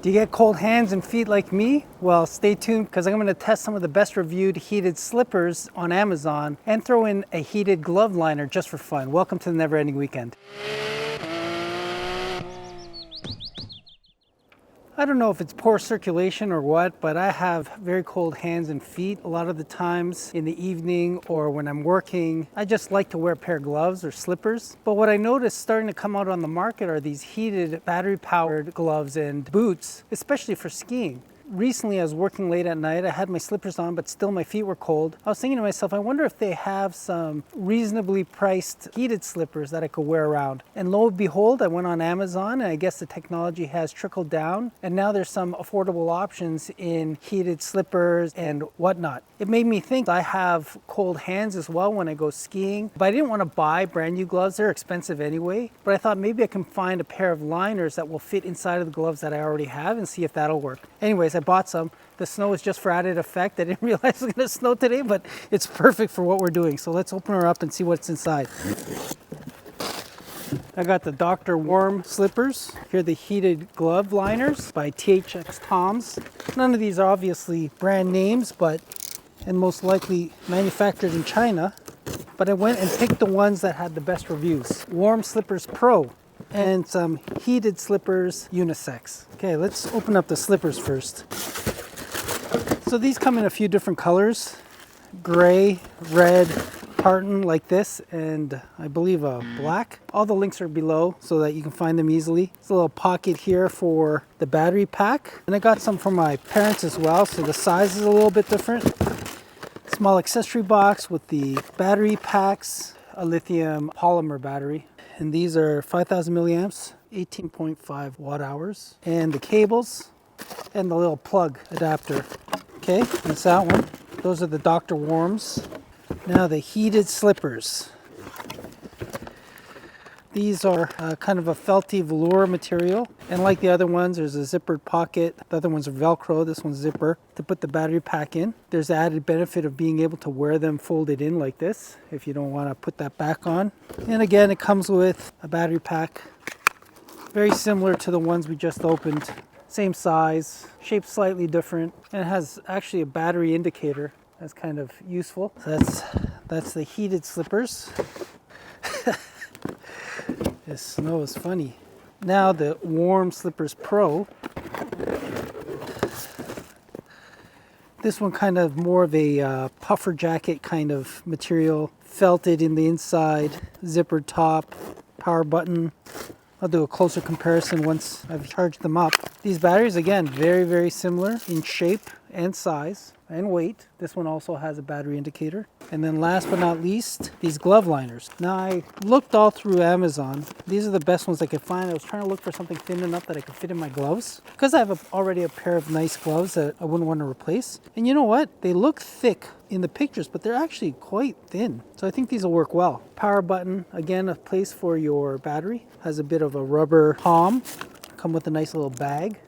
Do you get cold hands and feet like me? Well, stay tuned because I'm going to test some of the best reviewed heated slippers on Amazon and throw in a heated glove liner just for fun. Welcome to the Never Ending Weekend. I don't know if it's poor circulation or what, but I have very cold hands and feet. A lot of the times in the evening or when I'm working, I just like to wear a pair of gloves or slippers. But what I noticed starting to come out on the market are these heated battery-powered gloves and boots, especially for skiing. Recently, I was working late at night. I had my slippers on, but still my feet were cold. I was thinking to myself, I wonder if they have some reasonably priced heated slippers that I could wear around. And lo and behold, I went on Amazon, and I guess the technology has trickled down. And now there's some affordable options in heated slippers and whatnot. It made me think I have cold hands as well when I go skiing. But I didn't want to buy brand new gloves. They're expensive anyway. But I thought maybe I can find a pair of liners that will fit inside of the gloves that I already have and see if that'll work. Anyways, I bought some. The snow is just for added effect. I didn't realize it was going to snow today, but it's perfect for what we're doing. So let's open her up and see what's inside. I got the Dr. Warm slippers. Here are the heated glove liners by ThxToms. None of these are obviously brand names, and most likely manufactured in China. But I went and picked the ones that had the best reviews. Warm Slippers Pro and some heated slippers unisex. Okay, let's open up the slippers first. So these come in a few different colors: gray, red, tartan like this, and I believe a black. All the links are below so that you can find them easily. There's a little pocket here for the battery pack. And I got some for my parents as well, so the size is a little bit different. Small accessory box with the battery packs, a lithium polymer battery. And these are 5,000 milliamps, 18.5 watt hours. And the cables and the little plug adapter. Okay, that's that one. Those are the Dr. Warms. Now the heated slippers. These are kind of a felty velour material. And like the other ones, there's a zippered pocket. The other ones are Velcro. This one's zipper to put the battery pack in. There's the added benefit of being able to wear them folded in like this if you don't want to put that back on. And again, it comes with a battery pack. Very similar to the ones we just opened. Same size, shaped slightly different. And it has actually a battery indicator. That's kind of useful. So that's the heated slippers. This snow is funny. Now the Warm Slippers Pro. This one kind of more of a puffer jacket kind of material. Felted in the inside, zippered top, power button. I'll do a closer comparison once I've charged them up. These batteries, again, very, very similar in shape and size and weight. This one also has a battery indicator. And then last but not least, these glove liners. Now I looked all through Amazon. These are the best ones I could find. I was trying to look for something thin enough that I could fit in my gloves, because I have already a pair of nice gloves that I wouldn't want to replace. And you know what? They look thick in the pictures, but they're actually quite thin. So I think these will work well. Power button, again, a place for your battery. Has a bit of a rubber palm. Come with a nice little bag.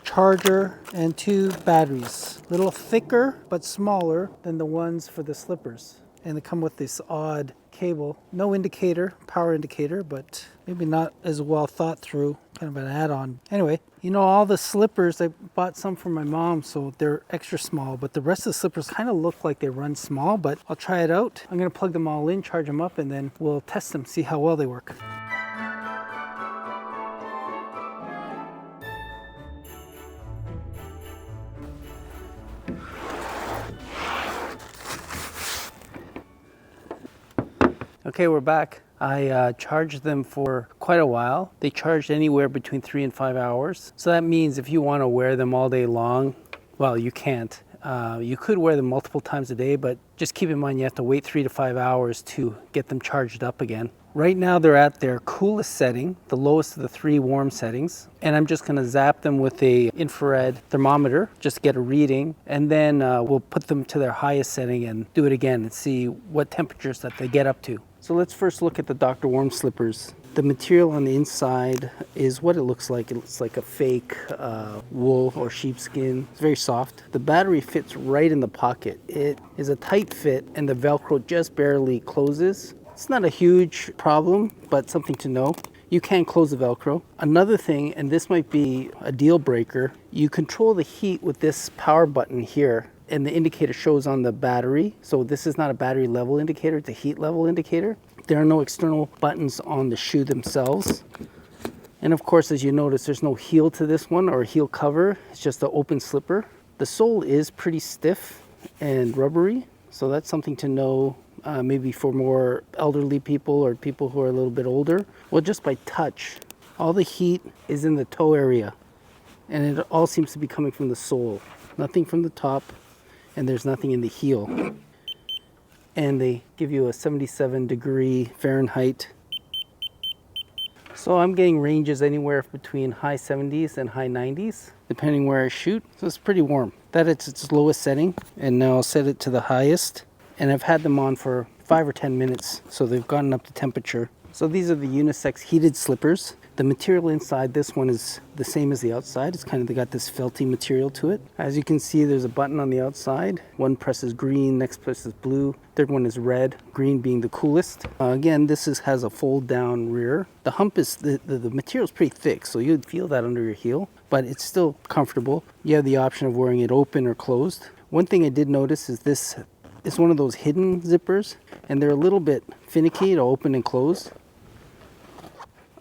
Charger and 2 batteries. A little thicker but smaller than the ones for the slippers. And they come with this odd cable. No indicator, power indicator, but maybe not as well thought through. Kind of an add-on. Anyway, you know, all the slippers, I bought some for my mom, so they're extra small. But the rest of the slippers kind of look like they run small, but I'll try it out. I'm going to plug them all in, charge them up, and then we'll test them, see how well they work. Okay, we're back. I charged them for quite a while. They charged anywhere between 3 and 5 hours. So that means if you want to wear them all day long, well, you can't. You could wear them multiple times a day, but just keep in mind you have to wait 3 to 5 hours to get them charged up again. Right now they're at their coolest setting, the lowest of the 3 warm settings. And I'm just gonna zap them with a infrared thermometer, just to get a reading. And then we'll put them to their highest setting and do it again and see what temperatures that they get up to. So let's first look at the Dr. Warm slippers. The material on the inside is what it looks like. It looks like a fake wool or sheepskin. It's very soft. The battery fits right in the pocket. It is a tight fit and the Velcro just barely closes. It's not a huge problem, but something to know. You can close the Velcro. Another thing, and this might be a deal breaker, you control the heat with this power button here, and the indicator shows on the battery. So this is not a battery level indicator, it's a heat level indicator. There are no external buttons on the shoe themselves. And of course, as you notice, there's no heel to this one or heel cover. It's just an open slipper. The sole is pretty stiff and rubbery, so that's something to know. Maybe for more elderly people or people who are a little bit older. Well, just by touch, all the heat is in the toe area, and it all seems to be coming from the sole. Nothing from the top, and there's nothing in the heel. And they give you a 77-degree Fahrenheit. So I'm getting ranges anywhere between high 70s and high 90s, depending where I shoot. So it's pretty warm. That it's its lowest setting, and now I'll set it to the highest. And I've had them on for 5 or 10 minutes, so they've gotten up to temperature. So these are the unisex heated slippers. The material inside this one is the same as the outside. It's kind of got this felty material to it. As you can see, there's a button on the outside. One presses green, next presses blue. Third one is red, green being the coolest. Again, this has a fold down rear. The hump is, the material is pretty thick, so you'd feel that under your heel, but it's still comfortable. You have the option of wearing it open or closed. One thing I did notice is this is one of those hidden zippers, and they're a little bit finicky to open and close.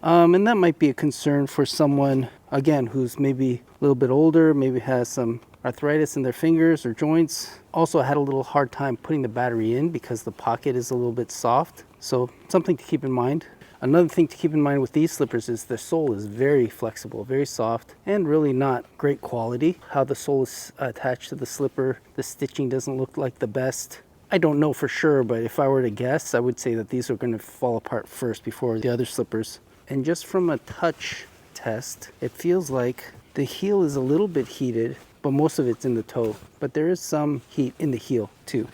And that might be a concern for someone, again, who's maybe a little bit older, maybe has some arthritis in their fingers or joints. Also had a little hard time putting the battery in because the pocket is a little bit soft. So something to keep in mind. Another thing to keep in mind with these slippers is the sole is very flexible, very soft, and really not great quality. How the sole is attached to the slipper, the stitching doesn't look like the best. I don't know for sure, but if I were to guess, I would say that these are going to fall apart first before the other slippers. And just from a touch test, it feels like the heel is a little bit heated, but most of it's in the toe. But there is some heat in the heel too.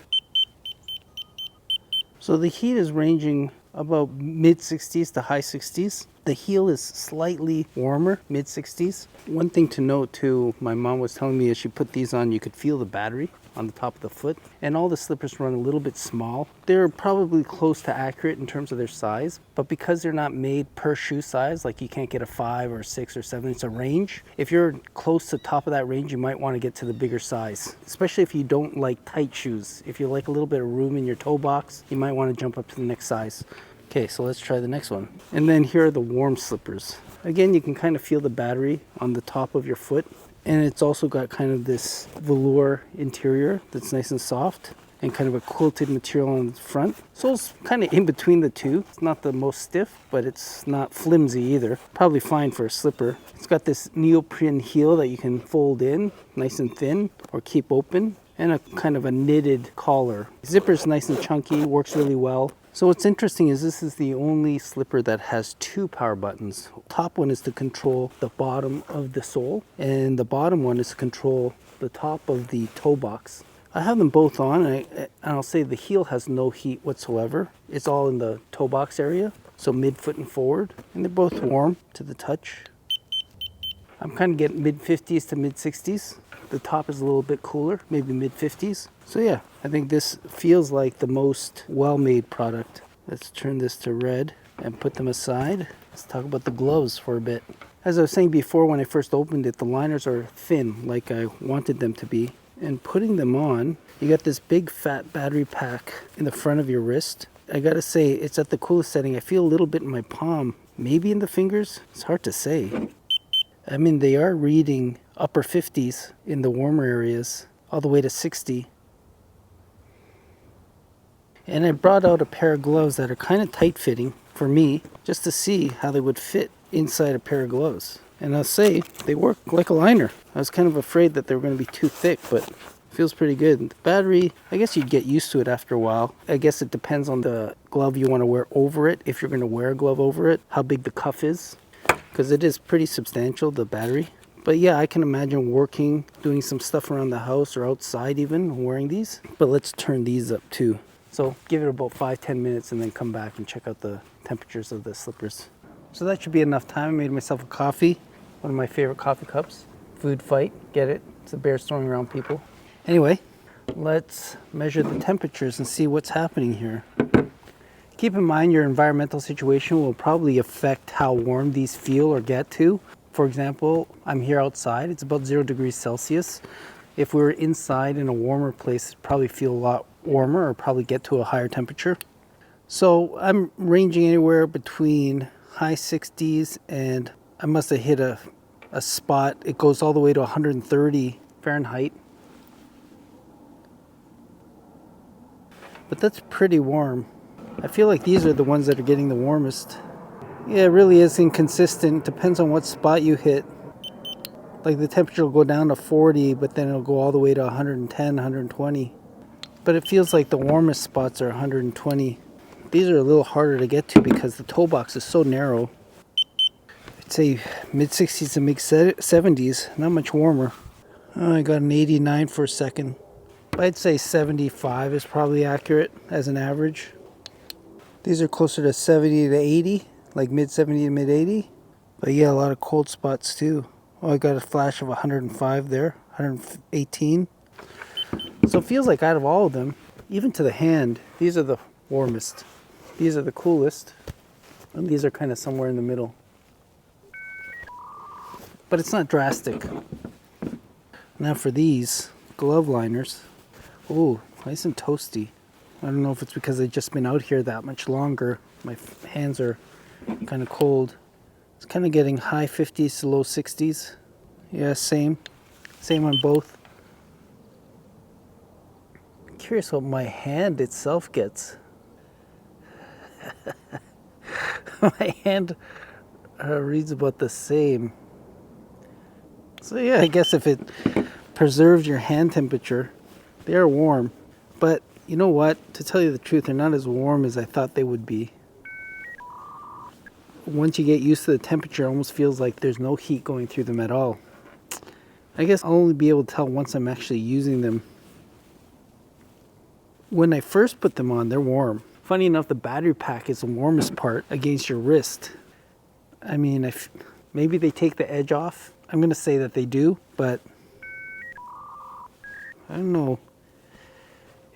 So the heat is ranging about mid 60s to high 60s. The heel is slightly warmer, mid 60s. One thing to note too, my mom was telling me as she put these on, you could feel the battery on the top of the foot. And all the slippers run a little bit small. They're probably close to accurate in terms of their size, but because they're not made per shoe size, like you can't get a 5 or 6 or 7, it's a range. If you're close to the top of that range, you might want to get to the bigger size, especially if you don't like tight shoes. If you like a little bit of room in your toe box, you might want to jump up to the next size. Okay, so let's try the next one. And then here are the warm slippers. Again, you can kind of feel the battery on the top of your foot. And it's also got kind of this velour interior that's nice and soft, and kind of a quilted material on the front. So it's kind of in between the two. It's not the most stiff, but it's not flimsy either. Probably fine for a slipper. It's got this neoprene heel that you can fold in, nice and thin, or keep open, and a kind of a knitted collar. Zipper's nice and chunky, works really well. So what's interesting is this is the only slipper that has 2 power buttons. Top one is to control the bottom of the sole, and the bottom one is to control the top of the toe box. I have them both on, and I'll say the heel has no heat whatsoever. It's all in the toe box area, so midfoot and forward, and they're both warm to the touch. I'm kind of getting mid 50s to mid 60s. The top is a little bit cooler, maybe mid 50s. So yeah, I think this feels like the most well-made product. Let's turn this to red and put them aside. Let's talk about the gloves for a bit. As I was saying before, when I first opened it, the liners are thin, like I wanted them to be. And putting them on, you got this big fat battery pack in the front of your wrist. I gotta say, it's at the coolest setting. I feel a little bit in my palm, maybe in the fingers. It's hard to say. I mean, they are reading upper 50s in the warmer areas, all the way to 60. And I brought out a pair of gloves that are kind of tight fitting for me, just to see how they would fit inside a pair of gloves. And I'll say, they work like a liner. I was kind of afraid that they were going to be too thick, but it feels pretty good. The battery, I guess you'd get used to it after a while. I guess it depends on the glove you want to wear over it, if you're going to wear a glove over it, how big the cuff is, because it is pretty substantial, the battery. But yeah, I can imagine working, doing some stuff around the house or outside even, wearing these. But let's turn these up too. So give it about 5-10 minutes and then come back and check out the temperatures of the slippers. So that should be enough time. I made myself a coffee, one of my favorite coffee cups. Food Fight, get it? It's the bears throwing around people. Anyway, let's measure the temperatures and see what's happening here. Keep in mind your environmental situation will probably affect how warm these feel or get to. For example, I'm here outside, it's about 0 degrees Celsius. If we were inside in a warmer place, it'd probably feel a lot warmer or probably get to a higher temperature. So I'm ranging anywhere between high 60s and I must have hit a spot. It goes all the way to 130 Fahrenheit. But that's pretty warm. I feel like these are the ones that are getting the warmest. Yeah, it really is inconsistent. Depends on what spot you hit. Like the temperature will go down to 40, but then it'll go all the way to 110, 120. But it feels like the warmest spots are 120. These are a little harder to get to because the toe box is so narrow. I'd say mid 60s to mid 70s, not much warmer. Oh, I got an 89 for a second. I'd say 75 is probably accurate as an average. These are closer to 70 to 80, like mid 70 to mid 80. But yeah, a lot of cold spots too. Oh, I got a flash of 105 there, 118. So it feels like out of all of them, even to the hand, these are the warmest. These are the coolest. And these are kind of somewhere in the middle. But it's not drastic. Now for these glove liners. Ooh, nice and toasty. I don't know if it's because they've just been out here that much longer. My hands are kind of cold. It's kind of getting high 50s to low 60s. Yeah, same. Same on both. I'm curious what my hand itself gets. My hand reads about the same. So yeah, I guess if it preserves your hand temperature, they are warm. But you know what? To tell you the truth, they're not as warm as I thought they would be. Once you get used to the temperature, it almost feels like there's no heat going through them at all. I guess I'll only be able to tell once I'm actually using them. When I first put them on, they're warm. Funny enough, the battery pack is the warmest part against your wrist. I mean, maybe they take the edge off. I'm going to say that they do, but I don't know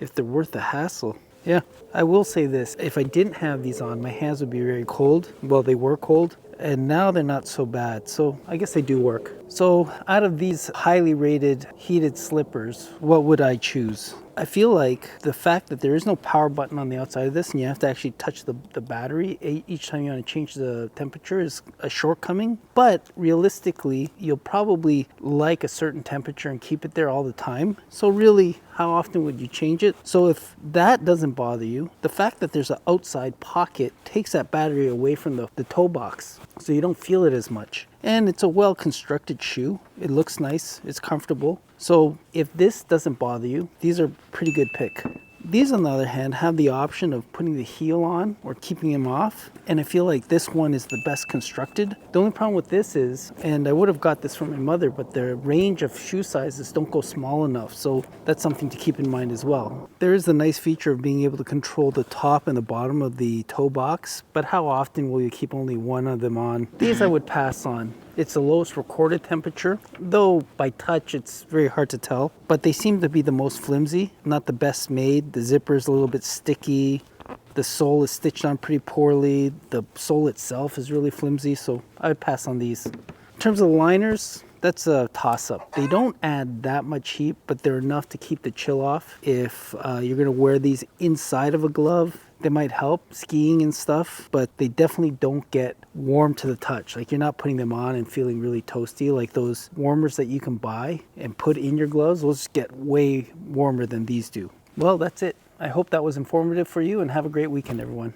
if they're worth the hassle. Yeah, I will say this. If I didn't have these on, my hands would be very cold. Well, they were cold, and now they're not so bad. So I guess they do work. So out of these highly rated heated slippers, what would I choose? I feel like the fact that there is no power button on the outside of this and you have to actually touch the battery each time you want to change the temperature is a shortcoming. But realistically, you'll probably like a certain temperature and keep it there all the time. So really, how often would you change it? So if that doesn't bother you, the fact that there's an outside pocket takes that battery away from the toe box, so you don't feel it as much. And it's a well-constructed shoe. It looks nice, it's comfortable. So if this doesn't bother you, these are a pretty good pick. These, on the other hand, have the option of putting the heel on or keeping them off. And I feel like this one is the best constructed. The only problem with this is, and I would have got this from my mother, but the range of shoe sizes don't go small enough. So that's something to keep in mind as well. There is the nice feature of being able to control the top and the bottom of the toe box, but how often will you keep only one of them on? These I would pass on. It's the lowest recorded temperature, though by touch it's very hard to tell. But they seem to be the most flimsy, not the best made. The zipper is a little bit sticky. The sole is stitched on pretty poorly. The sole itself is really flimsy, so I would pass on these. In terms of the liners, that's a toss-up. They don't add that much heat, but they're enough to keep the chill off. If you're gonna wear these inside of a glove, they might help skiing and stuff, but they definitely don't get warm to the touch. Like, you're not putting them on and feeling really toasty. Like those warmers that you can buy and put in your gloves, those get way warmer than these do. Well, that's it. I hope that was informative for you, and have a great weekend, everyone.